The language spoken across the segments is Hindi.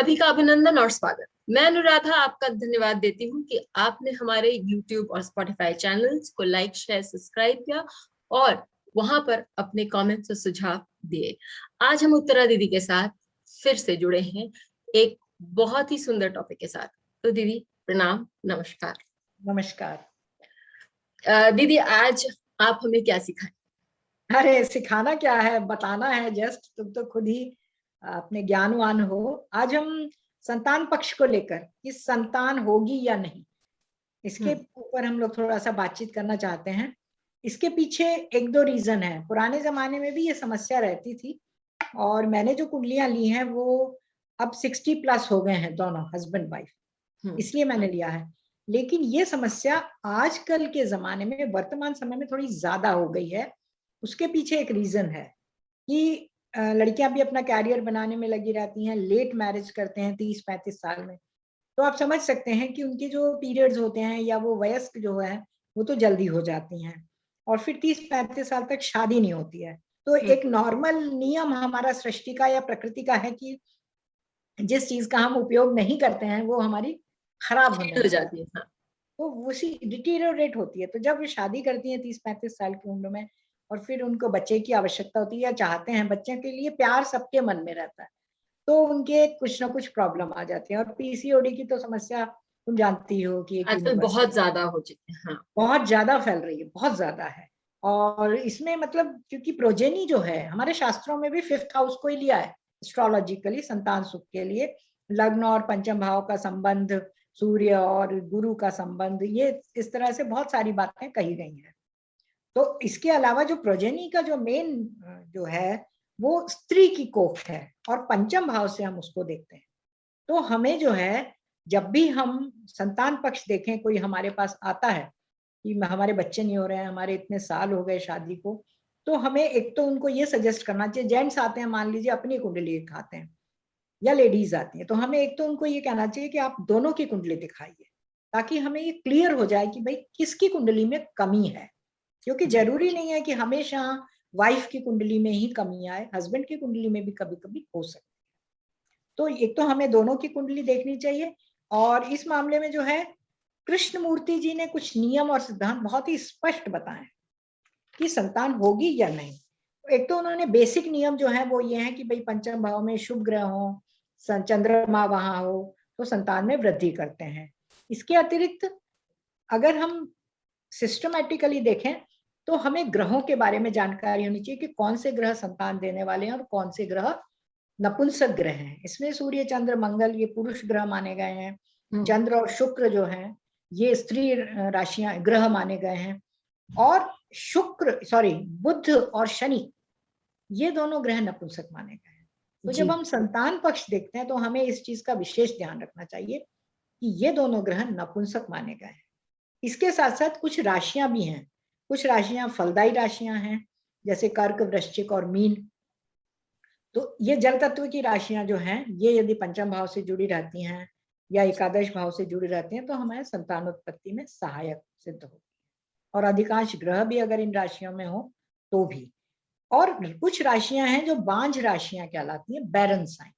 सभी का अभिनंदन और स्वागत। मैं अनुराधा आपका धन्यवाद देती हूँ कि आपने हमारे YouTube और Spotify चैनल्स को लाइक, शेयर, सब्सक्राइब किया और वहां पर अपने कमेंट्स और सुझाव दिए। आज हम उत्तरा दीदी के साथ फिर से जुड़े हैं एक बहुत ही सुंदर टॉपिक के साथ। तो दीदी प्रणाम, नमस्कार। नमस्कार। दीदी आज आप हमें क्या सिखाएं? अरे सिखाना क्या है, बताना है जस्ट। तुम तो खुद ही अपने ज्ञानवान हो। आज हम संतान पक्ष को लेकर कि संतान होगी या नहीं, इसके ऊपर हम लोग थोड़ा सा बातचीत करना चाहते हैं। इसके पीछे एक दो रीजन है। पुराने जमाने में भी ये समस्या रहती थी और मैंने जो कुंडलियां ली हैं वो अब 60+ हो गए हैं दोनों हस्बैंड वाइफ, इसलिए मैंने लिया है। लेकिन ये समस्या आजकल के जमाने में, वर्तमान समय में थोड़ी ज्यादा हो गई है। उसके पीछे एक रीजन है कि लड़कियां भी अपना कैरियर बनाने में लगी रहती हैं, लेट मैरिज करते हैं 30-35 साल में। तो आप समझ सकते हैं कि उनके जो पीरियड्स होते हैं या वो वयस्क जो है वो तो जल्दी हो जाती हैं और फिर 30-35 साल तक शादी नहीं होती है। तो एक नॉर्मल नियम हमारा सृष्टि का या प्रकृति का है कि जिस चीज का हम उपयोग नहीं करते हैं वो हमारी खराब होने हो लगती जाती है। हाँ। तो उसी डिटीरियोरेट होती है। तो जब वो शादी करती है 30-35 साल की उम्र में और फिर उनको बच्चे की आवश्यकता होती है या चाहते हैं, बच्चे के लिए प्यार सबके मन में रहता है, तो उनके कुछ ना कुछ प्रॉब्लम आ जाती है। और पीसीओडी की तो समस्या तुम जानती हो कि एक आजकल यूनिवर्सल बहुत ज्यादा हो चुकी है। हाँ। बहुत ज्यादा फैल रही है, बहुत ज्यादा है। और इसमें मतलब क्योंकि प्रोजेनी जो है हमारे शास्त्रों में भी 5th हाउस को ही लिया है एस्ट्रोलॉजिकली संतान सुख के लिए। लग्न और पंचम भाव का संबंध, सूर्य और गुरु का संबंध, ये इस तरह से बहुत सारी बातें कही गई हैं। तो इसके अलावा जो प्रोजेनी का जो मेन जो है वो स्त्री की कोख है और पंचम भाव से हम उसको देखते हैं। तो हमें जो है जब भी हम संतान पक्ष देखें, कोई हमारे पास आता है कि हमारे बच्चे नहीं हो रहे हैं, हमारे इतने साल हो गए शादी को, तो हमें एक तो उनको ये सजेस्ट करना चाहिए। जेंट्स आते हैं, मान लीजिए अपनी कुंडली दिखाते हैं या लेडीज आती हैं, तो हमें एक तो उनको ये कहना चाहिए कि आप दोनों की कुंडली दिखाइए ताकि हमें ये क्लियर हो जाए कि भाई किसकी कुंडली में कमी है। क्योंकि जरूरी नहीं है कि हमेशा वाइफ की कुंडली में ही कमी आए, हस्बैंड की कुंडली में भी कभी कभी हो सकती है। तो एक तो हमें दोनों की कुंडली देखनी चाहिए। और इस मामले में जो है कृष्णमूर्ति जी ने कुछ नियम और सिद्धांत बहुत ही स्पष्ट बताए कि संतान होगी या नहीं। एक तो उन्होंने बेसिक नियम जो है वो ये है कि भाई पंचम भाव में शुभ ग्रह हो, चंद्रमा वहां हो तो संतान में वृद्धि करते हैं। इसके अतिरिक्त अगर हम सिस्टमैटिकली देखें तो हमें ग्रहों के बारे में जानकारी होनी चाहिए कि कौन से ग्रह संतान देने वाले हैं और कौन से ग्रह नपुंसक ग्रह हैं। इसमें सूर्य, चंद्र, मंगल ये पुरुष ग्रह माने गए हैं। चंद्र और शुक्र जो हैं ये स्त्री राशियां ग्रह माने गए हैं। और बुध और शनि ये दोनों ग्रह नपुंसक माने गए हैं। तो जब हम संतान पक्ष देखते हैं तो हमें इस चीज का विशेष ध्यान रखना चाहिए कि ये दोनों ग्रह नपुंसक माने गए हैं। इसके साथ साथ कुछ राशियां भी हैं। कुछ राशियां फलदायी राशियां हैं जैसे कर्क, वृश्चिक और मीन। तो ये जल तत्व की राशियां जो हैं ये यदि पंचम भाव से जुड़ी रहती हैं या एकादश भाव से जुड़ी रहती हैं तो हमारे संतानोत्पत्ति में सहायक सिद्ध होती है। और अधिकांश ग्रह भी अगर इन राशियों में हो तो भी। और कुछ राशियां हैं जो बांझ राशियां कहलाती हैं, बैरन साइन।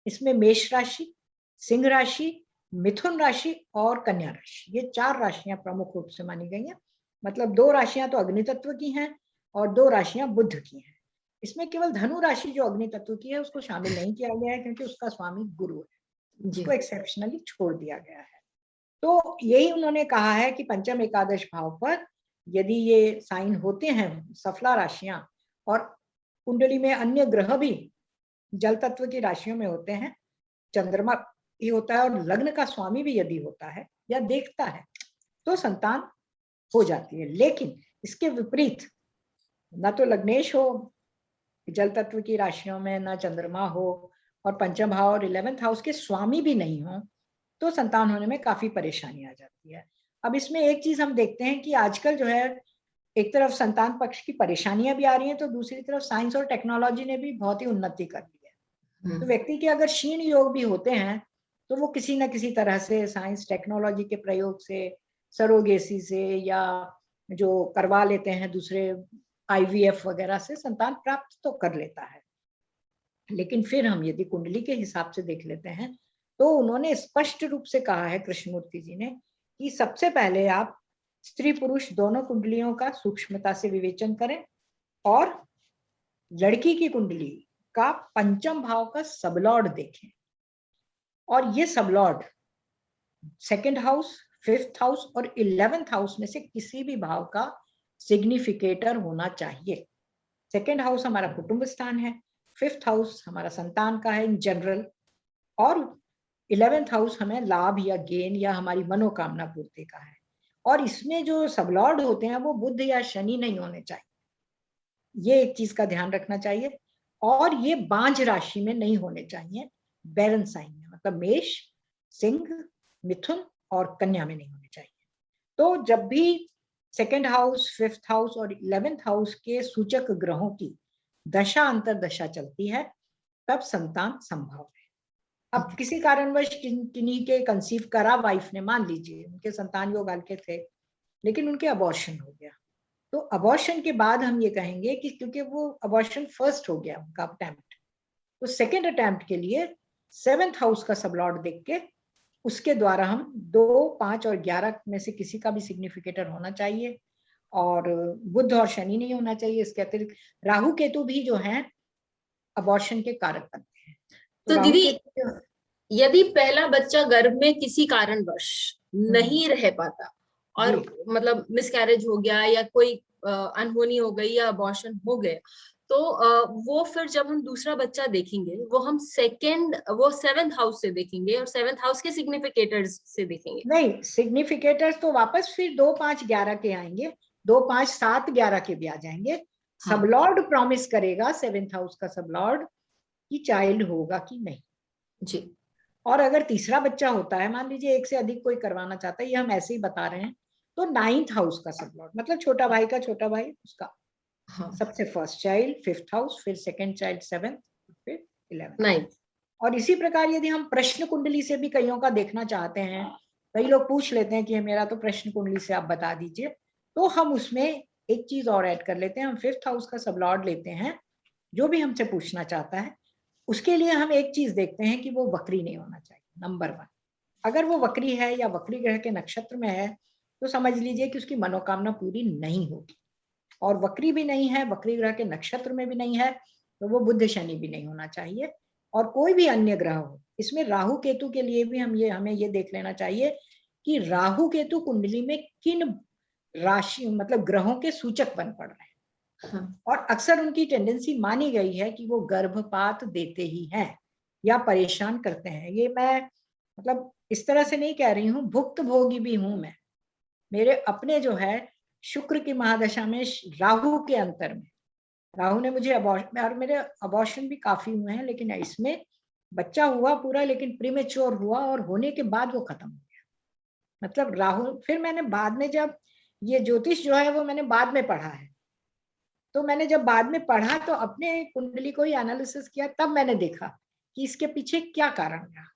इसमें मेष राशि, सिंह राशि, मिथुन राशि और कन्या राशि, ये 4 राशियां प्रमुख रूप से मानी गई हैं। मतलब 2 राशियां तो अग्नि तत्व की हैं और 2 राशियां बुध की हैं। इसमें केवल धनु राशि जो अग्नि तत्व की है उसको शामिल नहीं किया गया है क्योंकि उसका स्वामी गुरु है, उसको एक्सेप्शनली छोड़ दिया गया है। तो यही उन्होंने कहा है कि पंचम एकादश भाव पर यदि ये साइन होते हैं सफला राशियां और कुंडली में अन्य ग्रह भी जल तत्व की राशियों में होते हैं, चंद्रमा ही होता है और लग्न का स्वामी भी यदि होता है या देखता है तो संतान हो जाती है। लेकिन इसके विपरीत न तो लग्नेश हो जल तत्व की राशियों में, न चंद्रमा हो और पंचम भाव और 11th हाउस के स्वामी भी नहीं हो तो संतान होने में काफी परेशानी आ जाती है। अब इसमें एक चीज हम देखते हैं कि आजकल जो है एक तरफ संतान पक्ष की परेशानियां भी आ रही हैं तो दूसरी तरफ साइंस और टेक्नोलॉजी ने भी बहुत ही उन्नति कर ली है। तो व्यक्ति के अगर क्षीण योग भी होते हैं तो वो किसी न किसी तरह से साइंस टेक्नोलॉजी के प्रयोग से, सरोगेसी से या जो करवा लेते हैं दूसरे IVF वगैरह से संतान प्राप्त तो कर लेता है। लेकिन फिर हम यदि कुंडली के हिसाब से देख लेते हैं तो उन्होंने स्पष्ट रूप से कहा है कृष्णमूर्ति जी ने कि सबसे पहले आप स्त्री पुरुष दोनों कुंडलियों का सूक्ष्मता से विवेचन करें और लड़की की कुंडली का पंचम भाव का सबलॉर्ड देखें, और ये sublord second house, fifth house और 11th हाउस में से किसी भी भाव का सिग्निफिकेटर होना चाहिए। सेकंड हाउस हमारा कुटुंब स्थान है, फिफ्थ हाउस हमारा संतान का है इन जनरल, और 11th हाउस हमें लाभ या गेन या हमारी मनोकामना पूर्ति का है। और इसमें जो सबलॉर्ड होते हैं वो बुध या शनि नहीं होने चाहिए, ये एक चीज का ध्यान रखना चाहिए। और ये बांझ राशि में नहीं होने चाहिए, बैरन साइन में, मतलब मेष, सिंह, मिथुन और कन्या में नहीं होने चाहिए। तो जब भी सेकेंड हाउस, फिफ्थ हाउस और 11th हाउस के सूचक ग्रहों की दशा अंतर दशा चलती है तब संतान संभव है। अब किसी कारणवश किन्हीं के कंसीव करा वाइफ ने, मान लीजिए उनके संतान योग हल्के थे लेकिन उनके अबॉर्शन हो गया, तो अबॉर्शन के बाद हम ये कहेंगे कि क्योंकि वो अबॉर्शन फर्स्ट हो गया उनका अटेम्प्ट, तो सेकेंड अटेम्प्ट के लिए 7th हाउस का सबलॉर्ड देख के उसके द्वारा हम 2, 5 और 11 में से किसी का भी सिग्निफिकेटर होना चाहिए, और बुध और शनि नहीं होना चाहिए। इसके अतिरिक्त राहु केतु भी जो है अबॉर्शन के कारक बनते हैं। तो राहु दीदी, केतु, यदि पहला बच्चा गर्भ में किसी कारणवश नहीं रह पाता और मतलब मिसकैरेज हो गया या कोई अनहोनी हो गई या अबॉर्शन हो गया, तो वो फिर जब हम दूसरा बच्चा देखेंगे वो हम वो 7th हाउस से देखेंगे और 7th हाउस के सिग्निफिकेटर्स से देखेंगे। नहीं, सिग्निफिकेटर्स तो वापस फिर 2, 5, 11 के आएंगे, 2, 5, 7, 11 के भी आ जाएंगे। हाँ। सबलॉर्ड प्रॉमिस करेगा 7th हाउस का सबलॉर्ड कि चाइल्ड होगा कि नहीं जी। और अगर तीसरा बच्चा होता है, मान लीजिए एक से अधिक कोई करवाना चाहता है, ये हम ऐसे ही बता रहे हैं, तो 9th हाउस का सबलॉर्ड, मतलब छोटा भाई का छोटा भाई उसका, हाँ। सबसे फर्स्ट चाइल्ड 5th हाउस, फिर सेकंड चाइल्ड 7th, फिर 11th। 9th। और इसी प्रकार यदि हम प्रश्न कुंडली से भी कईयों का देखना चाहते हैं, कई लोग पूछ लेते हैं कि मेरा तो प्रश्न कुंडली से आप बता दीजिए, तो हम उसमें एक चीज और ऐड कर लेते हैं, हम 5th हाउस का सबलॉर्ड लेते हैं। जो भी हमसे पूछना चाहता है उसके लिए हम एक चीज देखते हैं कि वो वक्री नहीं होना चाहिए, नंबर 1। अगर वो वक्री है या वक्री ग्रह के नक्षत्र में है तो समझ लीजिए कि उसकी मनोकामना पूरी नहीं होगी, और वक्री भी नहीं है, वक्री ग्रह के नक्षत्र में भी नहीं है, तो वो बुध शनि भी नहीं होना चाहिए। और कोई भी अन्य ग्रह हो, इसमें राहु केतु के लिए भी हमें ये देख लेना चाहिए कि राहु केतु कुंडली में किन राशि मतलब ग्रहों के सूचक बन पड़ रहे हैं। हाँ। और अक्सर उनकी टेंडेंसी मानी गई है कि वो गर्भपात देते ही हैं या परेशान करते हैं। ये मैं मतलब इस तरह से नहीं कह रही हूँ, भुक्त भोगी भी हूं मैं। मेरे अपने जो है शुक्र की महादशा में राहु के अंतर में, राहु ने मुझे और मेरे अबॉर्शन भी काफी हुए हैं, लेकिन इसमें बच्चा हुआ पूरा, लेकिन प्रीमेच्योर हुआ और होने के बाद वो खत्म हो गया। मतलब राहु, फिर मैंने बाद में जब ये ज्योतिष जो है वो मैंने बाद में पढ़ा है, तो मैंने जब बाद में पढ़ा तो अपने कुंडली को ही एनालिसिस किया, तब मैंने देखा कि इसके पीछे क्या कारण रहा,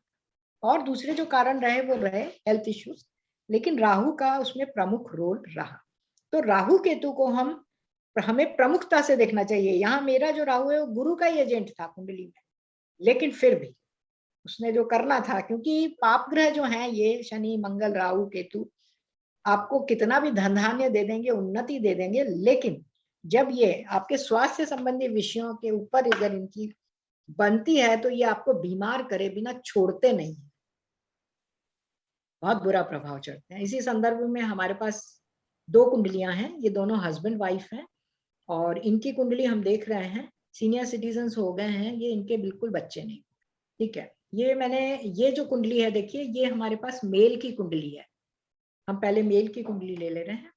और दूसरे जो कारण रहे वो रहे हेल्थ इश्यूज, लेकिन राहु का उसमें प्रमुख रोल रहा। तो राहु केतु को हमें प्रमुखता से देखना चाहिए। यहाँ मेरा जो राहु है वो गुरु का ही एजेंट था कुंडली में, लेकिन फिर भी उसने जो करना था, क्योंकि पाप ग्रह जो हैं ये शनि, मंगल, राहु, केतु आपको कितना भी धन धान्य दे देंगे, उन्नति दे देंगे, लेकिन जब ये आपके स्वास्थ्य संबंधी विषयों के ऊपर अगर इनकी बनती है तो ये आपको बीमार करे बिना छोड़ते नहीं, बहुत बुरा प्रभाव चढ़ते हैं। इसी संदर्भ में हमारे पास 2 कुंडलियां हैं, ये दोनों हस्बैंड वाइफ हैं, और इनकी कुंडली हम देख रहे हैं, सीनियर सिटीजन हो गए हैं ये, इनके बिल्कुल बच्चे नहीं। ठीक है, ये जो कुंडली है देखिए, ये हमारे पास मेल की कुंडली है। हम पहले मेल की कुंडली ले रहे हैं,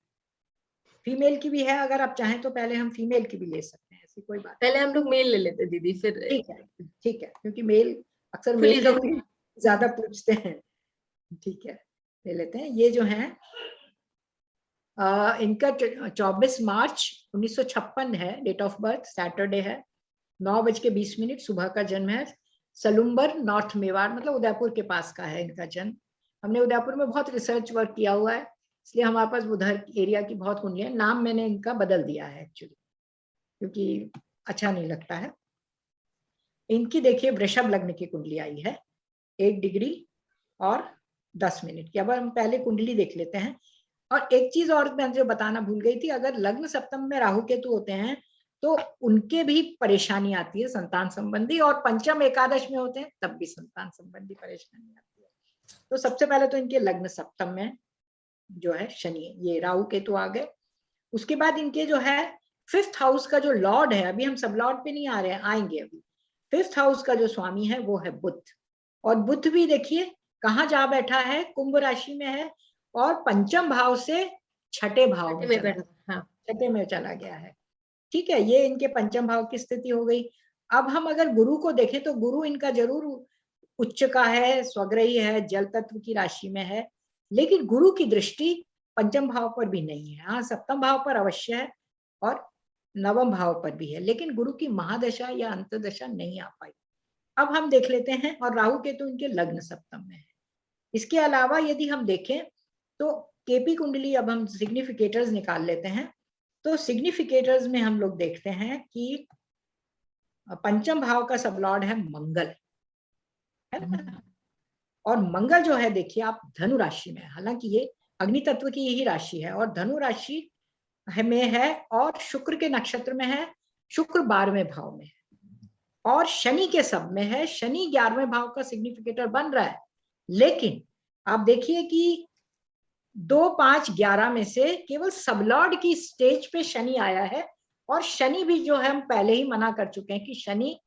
फीमेल की भी है, अगर आप चाहें तो पहले हम फीमेल की भी ले सकते हैं, ऐसी कोई बात। पहले हम लोग मेल ले लेते दीदी, फिर ठीक है, ठीक है, क्योंकि मेल अक्सर खुली मेल लोग ही ज्यादा पूछते हैं। ठीक है, ले लेते हैं। ये जो है इनका 24 मार्च 1956 है डेट ऑफ बर्थ, सैटरडे है, 9:20 सुबह का जन्म है, सलुम्बर, नॉर्थ मेवाड़, मतलब उदयपुर के पास का है इनका जन्म। हमने उदयपुर में बहुत रिसर्च वर्क किया हुआ है, इसलिए हमारे पास उधर एरिया की बहुत कुंडलियां। नाम मैंने इनका बदल दिया है एक्चुअली, क्योंकि अच्छा नहीं लगता है। इनकी देखिए वृषभ लग्न की कुंडली आई है 1 डिग्री और 10 मिनट की। अब हम पहले कुंडली देख लेते हैं। और एक चीज और मैं जो बताना भूल गई थी, अगर लग्न सप्तम में राहु केतु होते हैं तो उनके भी परेशानी आती है संतान संबंधी, और पंचम एकादश में होते हैं तब भी संतान संबंधी परेशानी आती है। तो सबसे पहले तो इनके लग्न सप्तम में जो है शनि, ये राहु केतु आ गए। उसके बाद इनके जो है 5th हाउस का जो लॉर्ड है, अभी हम सब लॉर्ड पे नहीं आ रहे हैं, आएंगे अभी। 5th हाउस का जो स्वामी है वो है बुध, और बुध भी देखिए कहाँ जा बैठा है, कुंभ राशि में है, और पंचम भाव से छठे भाव में चला, हाँ, छठे में चला गया है। ठीक है, ये इनके पंचम भाव की स्थिति हो गई। अब हम अगर गुरु को देखें तो गुरु इनका जरूर उच्च का है, स्वग्रही है, जल तत्व की राशि में है, लेकिन गुरु की दृष्टि पंचम भाव पर भी नहीं है। हाँ, सप्तम भाव पर अवश्य है और नवम भाव पर भी है, लेकिन गुरु की महादशा या अंतदशा नहीं आ पाई। अब हम देख लेते हैं, और राहु केतु इनके लग्न सप्तम में है। इसके अलावा यदि हम देखें तो केपी कुंडली, अब हम सिग्निफिकेटर्स निकाल लेते हैं। तो सिग्निफिकेटर्स में हम लोग देखते हैं कि पंचम भाव का सबलॉर्ड है मंगल, है ना। और मंगल जो है देखिए आप धनु राशि में है, हालांकि ये अग्नि तत्व की यही राशि है, और धनु राशि में है, और शुक्र के नक्षत्र में है, शुक्र 12वें भाव में है, और शनि के सब में है। शनि 11वें भाव का सिग्निफिकेटर बन रहा है, लेकिन आप देखिए कि 2, 5, 11 में से केवल सबलॉर्ड की स्टेज पे शनि आया है, और शनि भी जो है हम पहले ही मना कर चुके हैं कि शनि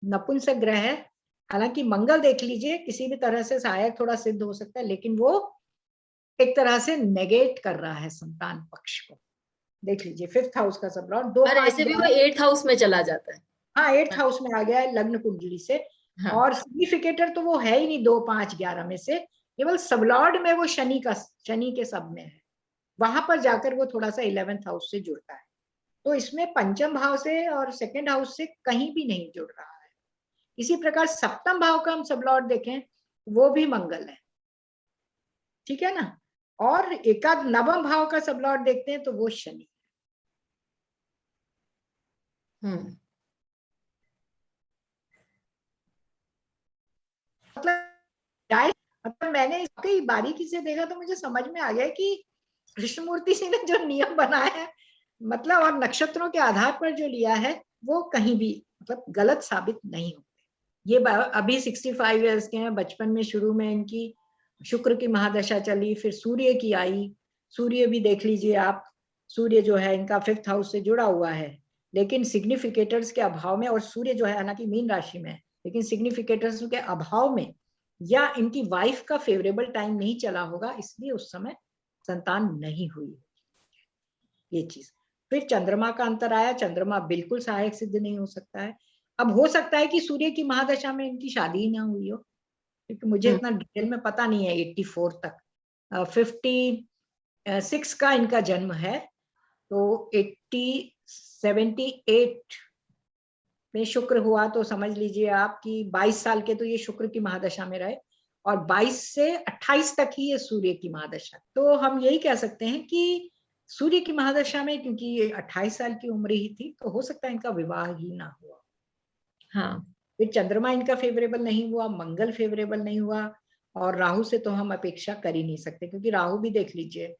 नपुंसक ग्रह है। हालांकि मंगल देख लीजिए किसी भी तरह से सहायक थोड़ा सिद्ध हो सकता है, लेकिन वो एक तरह से नेगेट कर रहा है संतान पक्ष को। देख लीजिए 5th हाउस का सबलॉर्ड 2, और 5, ऐसे भी वो 8th हाउस में चला जाता है। हाँ 8th हाउस में आ गया है लग्न कुंडली से। हाँ। और सिग्निफिकेटर तो वो है ही नहीं 2, 5, 11 में से, केवल सबलॉर्ड में वो शनि के सब में है, वहां पर जाकर वो थोड़ा सा 11th हाउस से जुड़ता है। तो इसमें पंचम भाव से और 2nd हाउस से कहीं भी नहीं जुड़ रहा है। इसी प्रकार सप्तम भाव का हम सबलॉर्ड देखें, वो भी मंगल है, ठीक है ना। और एकाद नवम भाव का सबलॉर्ड देखते हैं तो वो शनि। मतलब मैंने इसकी बारीकी से देखा तो मुझे समझ में आ गया कि कृष्णमूर्ति जी ने जो नियम बनाया है, मतलब और नक्षत्रों के आधार पर जो लिया है, वो कहीं भी मतलब गलत साबित नहीं होते। ये अभी 65 ईयर्स के हैं, बचपन में शुरू में इनकी शुक्र की महादशा चली, फिर सूर्य की आई। सूर्य भी देख लीजिए आप, सूर्य जो है इनका 5th हाउस से जुड़ा हुआ है, लेकिन सिग्निफिकेटर्स के अभाव में, और सूर्य जो है हालांकि मीन राशि में है, लेकिन सिग्निफिकेटर्स के अभाव में, या इनकी वाइफ का फेवरेबल टाइम नहीं चला होगा, इसलिए उस समय संतान नहीं हुई ये चीज। फिर चंद्रमा का अंतर आया, चंद्रमा बिल्कुल सहायक सिद्ध नहीं हो सकता है। अब हो सकता है कि सूर्य की महादशा में इनकी शादी ही ना हुई हो, क्योंकि मुझे इतना डिटेल में पता नहीं है। 84 तक 56 का इनका जन्म है, तो 78 में शुक्र हुआ, तो समझ लीजिए आप कि 22 साल के तो ये शुक्र की महादशा में रहे, और 22 से 28 तक ही ये सूर्य की महादशा। तो हम यही कह सकते हैं कि सूर्य की महादशा में, क्योंकि ये 28 साल की उम्र ही थी, तो हो सकता है इनका विवाह ही ना हुआ। हाँ। फिर चंद्रमा इनका फेवरेबल नहीं हुआ, मंगल फेवरेबल नहीं हुआ, और राहु से तो हम अपेक्षा कर ही नहीं सकते, क्योंकि राहु भी देख लीजिए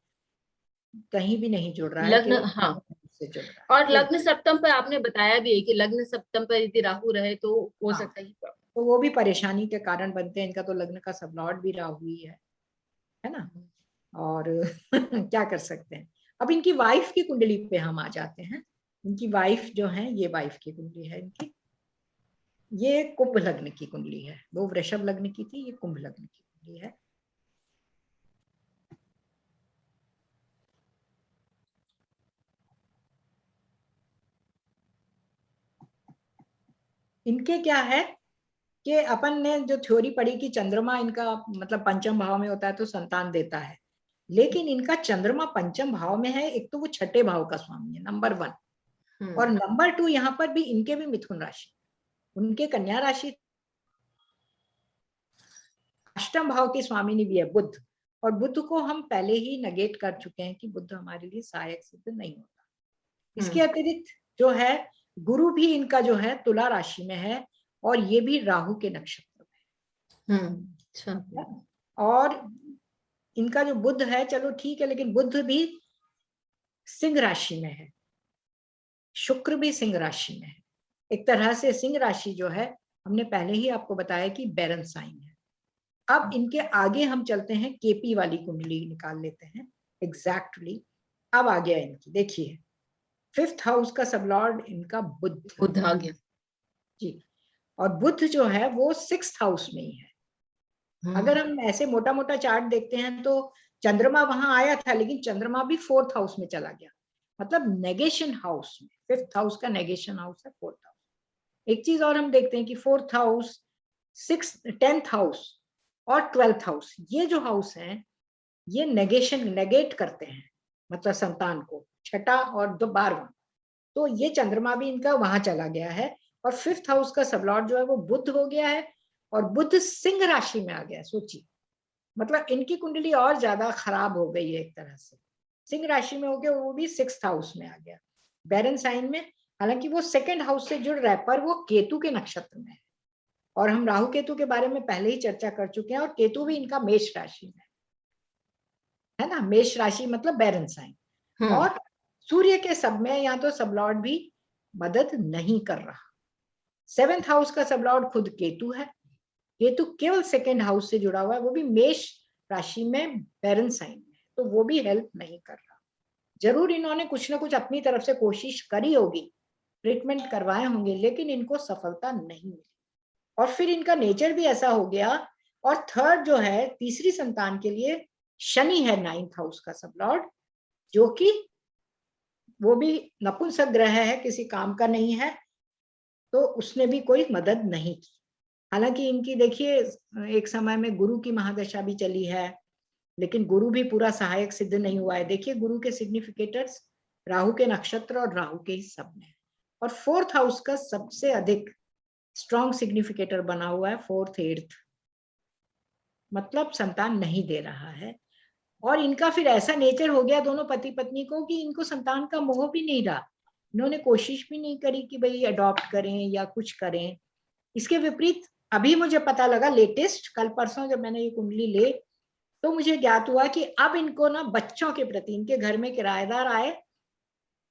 कहीं भी नहीं जुड़ रहा है, लग्न, केवल हाँ। से जुड़ रहा और है। लग्न सप्तम पर आपने बताया भी है कि लग्न सप्तम पर यदि राहु रहे तो हो हाँ, सकता है। तो वो भी परेशानी के कारण बनते हैं। इनका तो लग्न का सबलॉर्ड भी राहु ही है ना। और क्या कर सकते हैं। अब इनकी वाइफ की कुंडली पे हम आ जाते हैं। इनकी वाइफ जो है, ये वाइफ की कुंडली है इनकी, ये कुंभ लग्न की कुंडली है। वो वृषभ लग्न की थी, ये कुंभ लग्न की कुंडली है। इनके क्या है कि अपन ने जो थ्योरी पढ़ी कि चंद्रमा इनका मतलब पंचम भाव में होता है तो संतान देता है, लेकिन इनका चंद्रमा पंचम भाव में है। एक तो वो छठे भाव का स्वामी है, नंबर 1, और नंबर 2 यहाँ पर भी इनके भी मिथुन राशि, उनके कन्या राशि, अष्टम भाव की स्वामिनी भी है बुध, और बुध को हम पहले ही नेगेट कर चुके हैं कि बुध हमारे लिए सहायक सिद्ध नहीं होता। इसके अतिरिक्त जो है गुरु भी इनका जो है तुला राशि में है, और ये भी राहु के नक्षत्र में। अच्छा। और इनका जो बुध है, चलो ठीक है, लेकिन बुध भी सिंह राशि में है, शुक्र भी सिंह राशि में है। एक तरह से सिंह राशि जो है, हमने पहले ही आपको बताया कि बैरन साइन है। अब इनके आगे हम चलते हैं, केपी वाली कुंडली निकाल लेते हैं एग्जैक्टली। अब आ गया इनकी, देखिए 5th हाउस का सबलॉर्ड इनका बुध आ गया जी, और बुध जो है वो 6th हाउस में ही है। अगर हम ऐसे मोटा मोटा चार्ट देखते हैं तो चंद्रमा वहां आया था, लेकिन चंद्रमा भी 4th हाउस में चला गया, मतलब नेगेशन हाउस में। 5th हाउस का नेगेशन हाउस है 4th हाउस। एक चीज और हम देखते हैं कि 4th हाउस, 10th हाउस और 12th हाउस, ये जो हाउस है ये नेगेट करते हैं, मतलब संतान को, छठा और 12वां। तो ये चंद्रमा भी इनका वहां चला गया है, और 5th हाउस का सबलॉर्ड जो है वो बुध हो गया है, और बुध सिंह राशि में आ गया। सोचिए, मतलब इनकी कुंडली और ज्यादा खराब हो गई है एक तरह से। सिंह राशि में हो गया, वो भी 6th हाउस में आ गया, बैरन साइन में। हालांकि वो 2nd हाउस से जुड़ रहा है, पर वो केतु के नक्षत्र में है, और हम राहु केतु के बारे में पहले ही चर्चा कर चुके हैं, और केतु भी इनका मेष राशि में है ना। मेष राशि मतलब बैरन साइन। और सूर्य के सब में या तो सबलॉर्ड भी मदद नहीं कर रहा। 7th हाउस का सबलॉर्ड खुद केतु है, केतु केवल 2nd हाउस से जुड़ा हुआ है, वो भी मेष राशि में बैरन साइन में, तो वो भी हेल्प नहीं कर रहा। जरूर इन्होंने कुछ ना कुछ अपनी तरफ से कोशिश करी होगी, ट्रीटमेंट करवाए होंगे, लेकिन इनको सफलता नहीं मिली। और फिर इनका नेचर भी ऐसा हो गया। और थर्ड जो है, तीसरी संतान के लिए शनि है 9th हाउस का सबलॉर्ड, जो कि वो भी नपुंसक ग्रह है, किसी काम का नहीं है, तो उसने भी कोई मदद नहीं की। हालांकि इनकी देखिए एक समय में गुरु की महादशा भी चली है, लेकिन गुरु भी पूरा सहायक सिद्ध नहीं हुआ है। देखिए गुरु के सिग्निफिकेटर्स राहु के नक्षत्र और राहु के ही सब में। और 4th हाउस का सबसे अधिक स्ट्रॉन्ग सिग्निफिकेटर बना हुआ है 4th 8th, मतलब संतान नहीं दे रहा है। और इनका फिर ऐसा नेचर हो गया दोनों पति पत्नी को कि इनको संतान का मोह भी नहीं रहा। इन्होंने कोशिश भी नहीं करी कि भाई अडॉप्ट करें या कुछ करें। इसके विपरीत अभी मुझे पता लगा लेटेस्ट, कल परसों जब मैंने ये कुंडली ले, तो मुझे ज्ञात हुआ कि अब इनको ना बच्चों के प्रति, इनके घर में किराएदार आए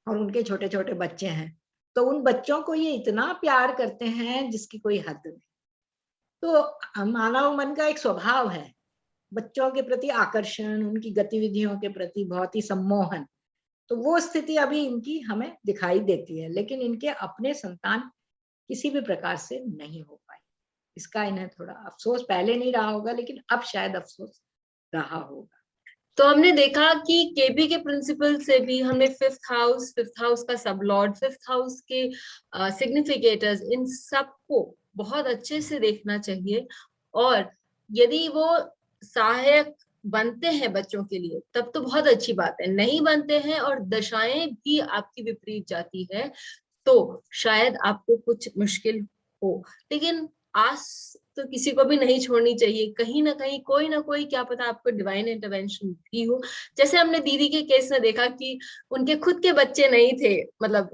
और उनके छोटे छोटे बच्चे हैं, तो उन बच्चों को ये इतना प्यार करते हैं जिसकी कोई हद नहीं। तो मानव मन का एक स्वभाव है बच्चों के प्रति आकर्षण, उनकी गतिविधियों के प्रति बहुत ही सम्मोहन। तो वो स्थिति अभी इनकी हमें दिखाई देती है, लेकिन इनके अपने संतान किसी भी प्रकार से नहीं हो पाई। इसका इन्हें थोड़ा अफसोस पहले नहीं रहा होगा, लेकिन अब शायद अफसोस रहा होगा। तो हमने देखा कि केपी के प्रिंसिपल से भी हमें 5th हाउस का सबलॉर्ड, 5th हाउस के सिग्निफिकेटर्स, इन सबको बहुत अच्छे से देखना चाहिए। और यदि वो सहायक बनते हैं बच्चों के लिए तब तो बहुत अच्छी बात है, नहीं बनते हैं और दशाएं भी आपकी विपरीत जाती है तो शायद आपको कुछ मुश्किल हो। लेकिन आस तो किसी को भी नहीं छोड़नी चाहिए, कहीं ना कहीं कोई ना कोई, क्या पता आपको डिवाइन इंटरवेंशन भी हो। जैसे हमने दीदी के केस में देखा कि उनके खुद के बच्चे नहीं थे, मतलब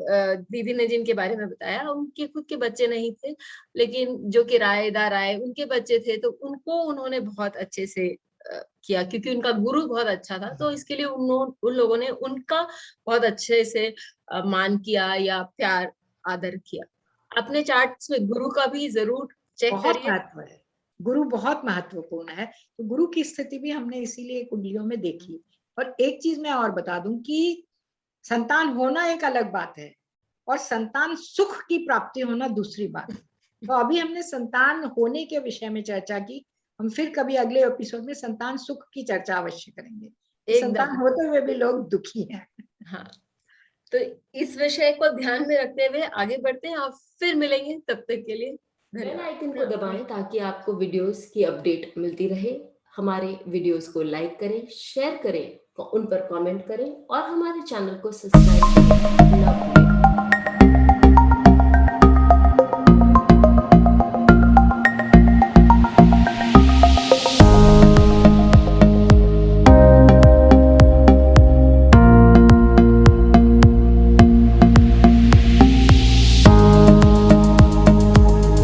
दीदी ने जिनके बारे में बताया उनके खुद के बच्चे नहीं थे, लेकिन जो किराएदार आए उनके बच्चे थे, तो उनको उन्होंने बहुत अच्छे से किया क्योंकि उनका गुरु बहुत अच्छा था। तो इसके लिए उन लोगों ने उनका बहुत अच्छे से मान किया या प्यार आदर किया। अपने चार्ट्स में गुरु का भी जरूर चेक बहुत करिए। महत्व है, गुरु बहुत महत्वपूर्ण है। तो गुरु की स्थिति भी हमने इसीलिए कुंडलियों में देखी। और एक चीज मैं और बता दूं कि संतान होना एक अलग बात है और संतान सुख की प्राप्ति होना दूसरी बात है। तो अभी हमने संतान होने के विषय में चर्चा की, हम फिर कभी अगले एपिसोड में संतान सुख की चर्चा अवश्य करेंगे। संतान होते हुए भी लोग दुखी हैं। हाँ, तो इस विषय को ध्यान में रखते हुए आगे बढ़ते हैं और फिर मिलेंगे, तब तक के लिए बेल आइकन को दबाएं ताकि आपको वीडियोस की अपडेट मिलती रहे। हमारे वीडियोस को लाइक करें, शेयर करें, उन पर कमेंट करें और हमारे चैनल को सब्सक्राइब करें न भूलें।